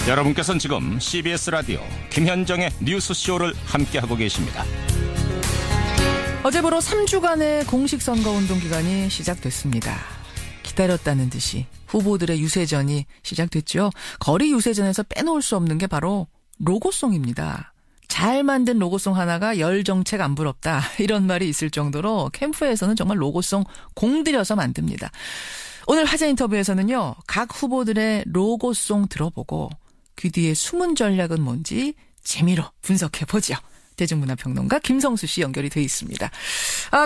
여러분께서는 지금 CBS 라디오 김현정의 뉴스쇼를 함께하고 계십니다. 어제부로 3주간의 공식 선거운동 기간이 시작됐습니다. 기다렸다는 듯이 후보들의 유세전이 시작됐죠. 거리 유세전에서 빼놓을 수 없는 게 바로 로고송입니다. 잘 만든 로고송 하나가 열 정책 안 부럽다, 이런 말이 있을 정도로 캠프에서는 정말 로고송 공들여서 만듭니다. 오늘 화제 인터뷰에서는요, 각 후보들의 로고송 들어보고 그 뒤에 숨은 전략은 뭔지 재미로 분석해보죠. 대중문화평론가 김성수 씨 연결이 돼 있습니다.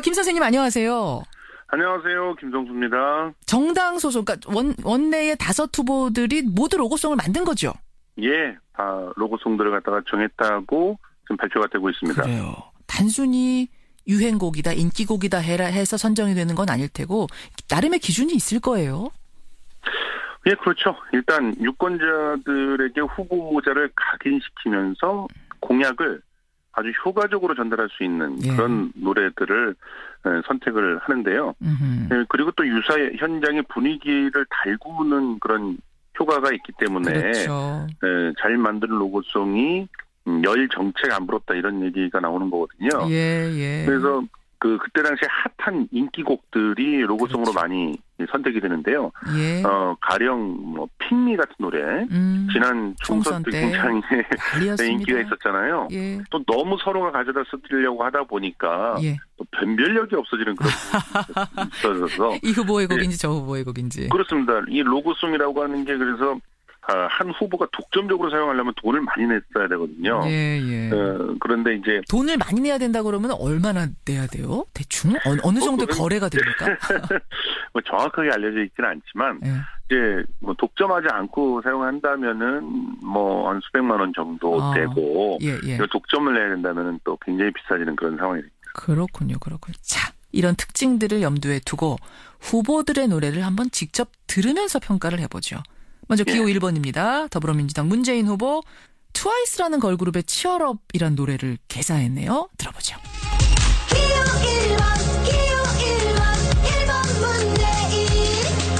김 선생님 안녕하세요. 안녕하세요. 김성수입니다. 정당 소속, 그러니까 원내의 5 후보들이 모두 로고송을 만든 거죠? 예, 다 로고송들을 갖다가 정했다고 지금 발표가 되고 있습니다. 그래요. 단순히 유행곡이다, 인기곡이다 해서 선정이 되는 건 아닐 테고 나름의 기준이 있을 거예요. 예, 그렇죠. 일단 유권자들에게 후보자를 각인시키면서 공약을 아주 효과적으로 전달할 수 있는 그런 노래들을 선택을 하는데요. 예, 그리고 또 유사 현장의 분위기를 달구는 그런 효과가 있기 때문에 그렇죠. 잘 만든 로고송이 열 정책 안 부럽다, 이런 얘기가 나오는 거거든요. 예. 그래서 그때 당시에 핫한 인기곡들이 로고송으로 그렇죠. 많이 선택이 되는데요. 예. 가령 핑미 같은 노래, 지난 총선 때 굉장히 인기가 있었잖아요. 예. 또 너무 서로가 가져다 쓰려고 하다 보니까 또 변별력이 없어지는 그런 부분이 있어서 이 후보의 곡인지 저 후보의 곡인지. 그렇습니다. 이 로고송이라고 하는 게 그래서 한 후보가 독점적으로 사용하려면 돈을 많이 냈어야 되거든요. 예. 그런데 이제 돈을 많이 내야 된다 그러면 얼마나 내야 돼요? 대충 어느 정도 거래가 됩니까? 뭐 정확하게 알려져 있지는 않지만 이제 뭐 독점하지 않고 사용한다면은 뭐 한 수백만 원 정도 되고 독점을 내야 된다면은 또 굉장히 비싸지는 그런 상황이 됩니다. 그렇군요. 자, 이런 특징들을 염두에 두고 후보들의 노래를 한번 직접 들으면서 평가를 해보죠. 먼저 기호 1번입니다. 더불어민주당 문재인 후보, 트와이스라는 걸그룹의 치얼업이란 노래를 개사했네요. 들어보죠. 기호 1번 문재인,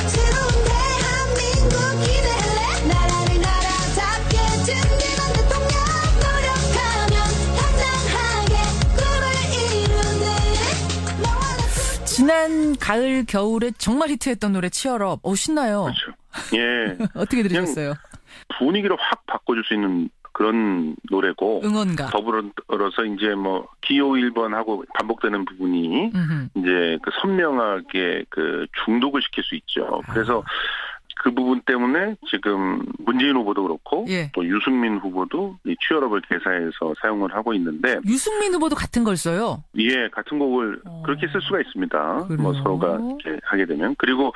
새로운 대한민국 기대할래. 나라를 나라답게 든든한 대통령, 노력하면 당당하게 꿈을 이루네. 지난 가을 겨울에 정말 히트했던 노래 치얼업. 신나요. 그렇죠. 예. 어떻게 들으셨어요? 분위기를 확 바꿔줄 수 있는 그런 노래고, 응원가. 더불어서 이제 뭐 기호 1번 하고 반복되는 부분이 이제 선명하게 중독을 시킬 수 있죠. 그래서 그 부분 때문에 지금 문재인 후보도 그렇고 또 유승민 후보도 이 치얼업을 개사해서 사용을 하고 있는데, 유승민 후보도 같은 걸 써요? 예, 같은 곡을 그렇게 쓸 수가 있습니다. 그래요? 뭐 서로가 이렇게 하게 되면. 그리고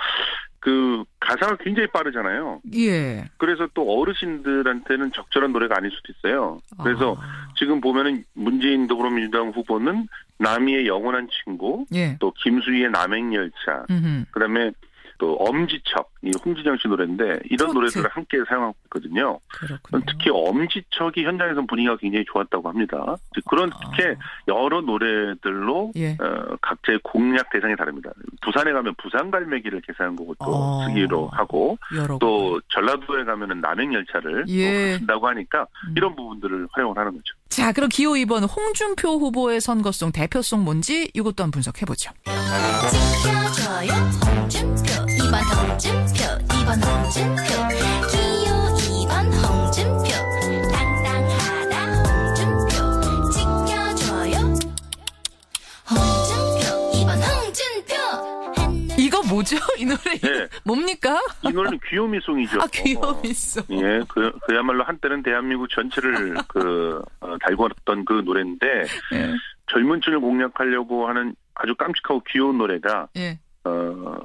가사가 굉장히 빠르잖아요. 예. 그래서 또 어르신들한테는 적절한 노래가 아닐 수도 있어요. 그래서 지금 보면은 문재인 더불어민주당 후보는 남이의 영원한 친구, 또 김수희의 남행열차, 그다음에 또 엄지척, 이 홍진영 씨 노래인데 이런 노래들을 함께 사용하고 있거든요. 그렇군요. 특히 엄지척이 현장에서 분위기가 굉장히 좋았다고 합니다. 그렇게 여러 노래들로 각자의 공약 대상이 다릅니다. 부산에 가면 부산갈매기를 개사한 곡을 또 쓰기로 하고, 또 전라도에 가면은 남행열차를 또 쓴다고 하니까 이런 부분들을 활용을 하는 거죠. 자, 그럼 기호 2번 홍준표 후보의 선거송 대표송 뭔지 이것도 한번 분석해보죠. 지켜줘요 홍준표, 2번 홍준표, 2번 홍준표, 기호 2번 홍준표, 당당하다 홍준표, 지켜줘요 홍준표, 2번 홍준표. 이거 뭐죠? 이 노래 뭡니까? 이 노래는 귀요미송이죠. 귀요미송. 예, 그야말로 한때는 대한민국 전체를 달궜던 그 노래인데, 젊은 층을 공략하려고 하는 아주 깜찍하고 귀여운 노래가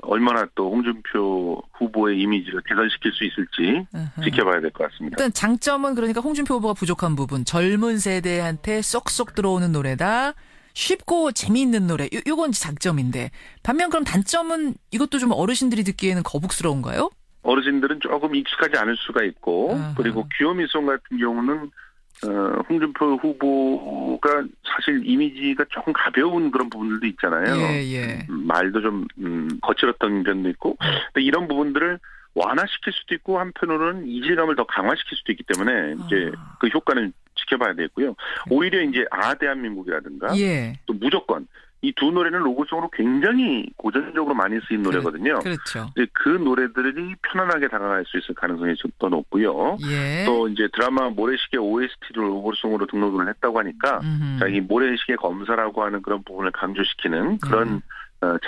얼마나 또 홍준표 후보의 이미지를 개선시킬 수 있을지 지켜봐야 될 것 같습니다. 일단 장점은 그러니까 홍준표 후보가 부족한 부분, 젊은 세대한테 쏙쏙 들어오는 노래다. 쉽고 재미있는 노래. 요건 장점인데, 반면 그럼 단점은 이것도 좀 어르신들이 듣기에는 거북스러운가요? 어르신들은 조금 익숙하지 않을 수가 있고, 그리고 귀요미송 같은 경우는 홍준표 후보가 사실 이미지가 조금 가벼운 그런 부분들도 있잖아요. 말도 좀 거칠었던 면도 있고, 근데 이런 부분들을 완화시킬 수도 있고 한편으로는 이질감을 더 강화시킬 수도 있기 때문에 이제 그 효과는 지켜봐야 되고요. 오히려 이제 대한민국이라든가 예. 또 무조건 이 두 노래는 로고송으로 굉장히 고전적으로 많이 쓰인 노래거든요. 그렇죠. 이제 그 노래들이 편안하게 다가갈 수 있을 가능성이 좀 더 높고요. 예. 또 이제 드라마 모래시계 OST를 로고송으로 등록을 했다고 하니까 자, 이 모래시계 검사라고 하는 그런 부분을 강조시키는 그런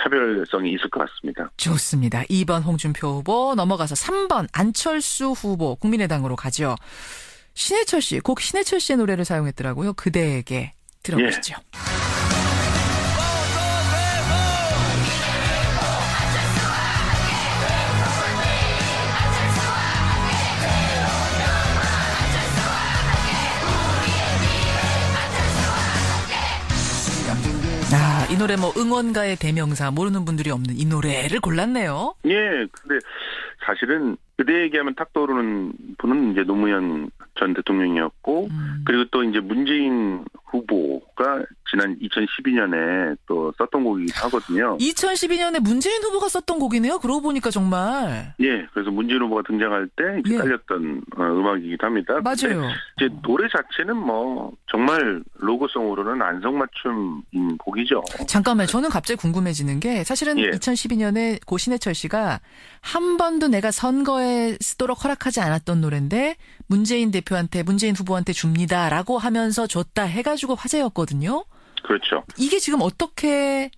차별성이 있을 것 같습니다. 좋습니다. 2번 홍준표 후보 넘어가서 3번 안철수 후보 국민의당으로 가죠. 신해철 씨, 곡 신해철 씨의 노래를 사용했더라고요. 그대에게 들어보시죠. 예. 이 노래 뭐 응원가의 대명사 모르는 분들이 없는 이 노래를 골랐네요. 예, 근데 사실은 그대 얘기하면 탁 떠오르는 분은 이제 노무현 전 대통령이었고, 그리고 또 이제 문재인 후보가 지난 2012년에 또 썼던 곡이기도 하거든요. 2012년에 문재인 후보가 썼던 곡이네요. 그러고 보니까 정말. 예, 그래서 문재인 후보가 등장할 때 이제 깔렸던 음악이기도 합니다. 맞아요. 이제 노래 자체는 뭐 정말 로고송으로는 안성맞춤인 곡이죠. 잠깐만요. 저는 갑자기 궁금해지는 게 사실은 2012년에 고 신해철 씨가 한 번도 내가 선거에 쓰도록 허락하지 않았던 노래인데 문재인 후보한테 줍니다라고 하면서 줬다 해가지고 화제였거든요. 그렇죠. 이게 지금 어떻게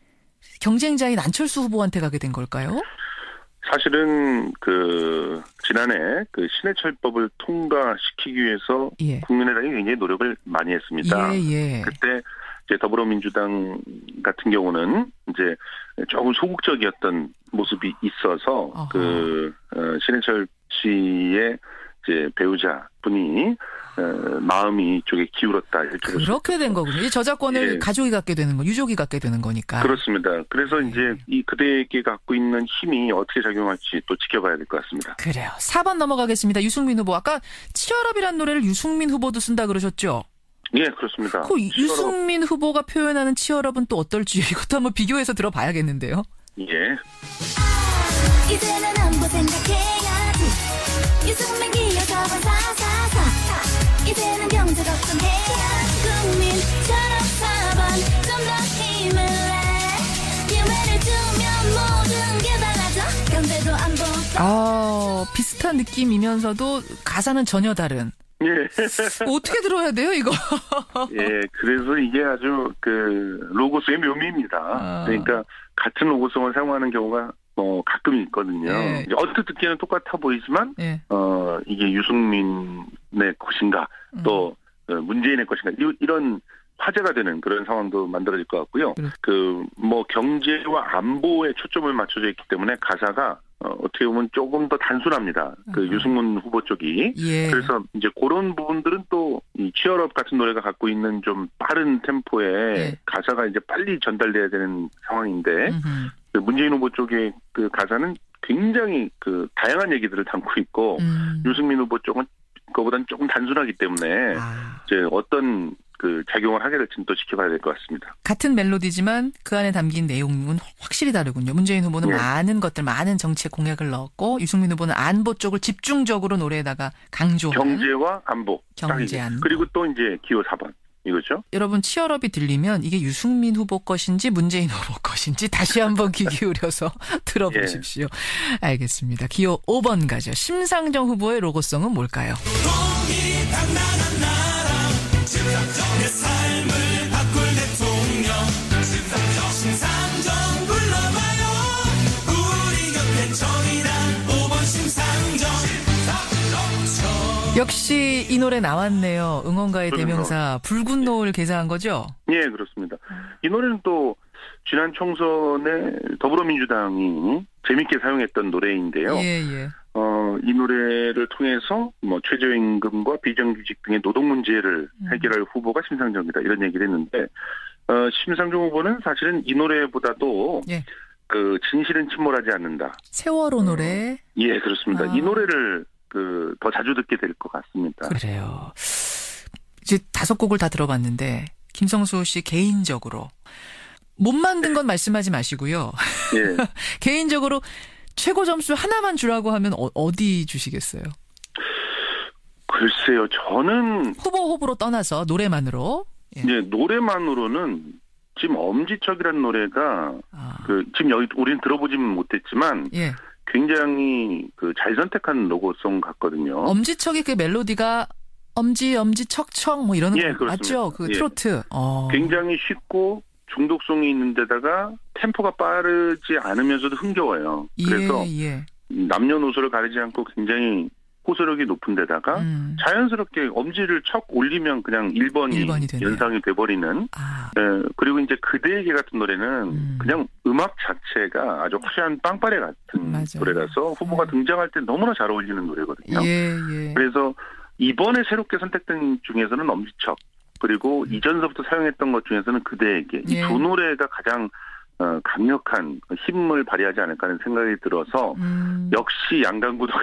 경쟁자인 안철수 후보한테 가게 된 걸까요? 사실은 지난해 신해철법을 통과시키기 위해서 국민의당이 굉장히 노력을 많이 했습니다. 그때 이제 더불어민주당 같은 경우는 이제 조금 소극적이었던 모습이 있어서 신해철 씨의 이제 배우자 분이 마음이 이쪽에 기울었다 이렇게 그렇게 된 거군요. 이 저작권을 가족이 갖게 되는 거, 유족이 갖게 되는 거니까. 그렇습니다. 그래서 이제 이 그대에게 갖고 있는 힘이 어떻게 작용할지 또 지켜봐야 될 것 같습니다. 그래요. 4번 넘어가겠습니다. 유승민 후보. 아까 치열업이라는 노래를 유승민 후보도 쓴다 그러셨죠? 예, 그렇습니다. 유승민 후보가 표현하는 치열업은 또 어떨지 이것도 한번 비교해서 들어봐야겠는데요. 예. 이제는 안보 생각해야지. 유승민 기어서번 사사사. 이제는 경제 걱정해야지. 국민처럼 4번 좀 더 힘을 내. 기회를 주면 모든 게 달라져. 경제도 안보. 비슷한 느낌이면서도 가사는 전혀 다른. 예. 어떻게 들어야 돼요, 이거? 예, 그래서 이게 아주 로고송의 묘미입니다. 그러니까 같은 로고송을 사용하는 경우가 가끔 있거든요. 이제 얼핏 듣기에는 똑같아 보이지만, 이게 유승민의 것인가, 또 문재인의 것인가, 이런 화제가 되는 그런 상황도 만들어질 것 같고요. 경제와 안보에 초점을 맞춰져 있기 때문에 가사가 어떻게 보면 조금 더 단순합니다. 유승민 후보 쪽이. 그래서 이제 그런 부분들은 또 이 치얼업 같은 노래가 갖고 있는 좀 빠른 템포의 가사가 이제 빨리 전달돼야 되는 상황인데 문재인 후보 쪽의 그 가사는 굉장히 다양한 얘기들을 담고 있고 유승민 후보 쪽은 그거보다는 조금 단순하기 때문에 이제 어떤 작용을 하게 될지는 또 지켜봐야 될 것 같습니다. 같은 멜로디지만 그 안에 담긴 내용은 확실히 다르군요. 문재인 후보는 많은 정책 공약을 넣었고 유승민 후보는 안보 쪽을 집중적으로 노래에다가 강조한. 경제와 안보. 경제 안보. 그리고 또 이제 기호 4번. 이거죠. 여러분 치얼업이 들리면 이게 유승민 후보 것인지 문재인 후보 것인지 다시 한번 귀 기울여서 들어보십시오. 알겠습니다. 기호 5번 가죠. 심상정 후보의 로고송은 뭘까요? 내 삶을 바꿀 대통령 심상정 불러봐요. 우리 곁엔 정의당 5번 심상정. 역시 이 노래 나왔네요. 응원가의 대명사 붉은 노을 개사한 거죠? 예, 그렇습니다. 이 노래는 또 지난 총선에 더불어민주당이 재밌게 사용했던 노래인데요. 이 노래를 통해서 최저임금과 비정규직 등의 노동 문제를 해결할 후보가 심상정이다 이런 얘기를 했는데 심상정 후보는 사실은 이 노래보다도 진실은 침몰하지 않는다. 세월호 노래. 예, 그렇습니다. 이 노래를 더 자주 듣게 될 것 같습니다. 그래요. 이제 5곡을 다 들어봤는데 김성수 씨 개인적으로 못 만든 건 말씀하지 마시고요. 개인적으로 최고 점수 하나만 주라고 하면 어디 주시겠어요? 글쎄요, 저는 후보로 떠나서 노래만으로. 예. 이제 노래만으로는 지금 엄지척이라는 노래가 지금 여기 우리는 들어보지는 못했지만 예. 굉장히 잘 선택한 로고송 같거든요. 엄지척이 그 멜로디가 엄지 척척 뭐 이러는 예, 거 맞죠? 그 예. 트로트. 굉장히 쉽고 중독성이 있는 데다가 템포가 빠르지 않으면서도 흥겨워요. 그래서 예. 남녀노소를 가리지 않고 굉장히 호소력이 높은 데다가 자연스럽게 엄지를 척 올리면 그냥 1번이 연상이 돼버리는. 그리고 이제 그대에게 같은 노래는 그냥 음악 자체가 아주 화려한 빵빠레 같은 맞아요. 노래라서 후보가 등장할 때 너무나 잘 어울리는 노래거든요. 예. 그래서 이번에 새롭게 선택된 중에서는 엄지척, 그리고 이전서부터 사용했던 것 중에서는 그대에게 이 두 노래가 가장 강력한 힘을 발휘하지 않을까 하는 생각이 들어서 역시 양강구도가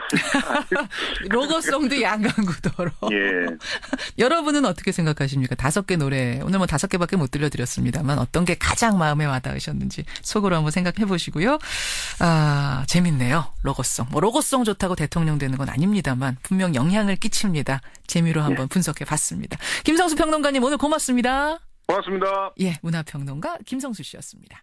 로고송도 양강구도로. 예. 여러분은 어떻게 생각하십니까? 5개 노래 오늘 뭐 5개밖에 못 들려드렸습니다만 어떤 게 가장 마음에 와닿으셨는지 속으로 한번 생각해 보시고요. 재밌네요. 로고송. 뭐 로고송 좋다고 대통령 되는 건 아닙니다만 분명 영향을 끼칩니다. 재미로 한번 분석해 봤습니다. 김성수 평론가님 오늘 고맙습니다. 고맙습니다. 예, 문화평론가 김성수 씨였습니다.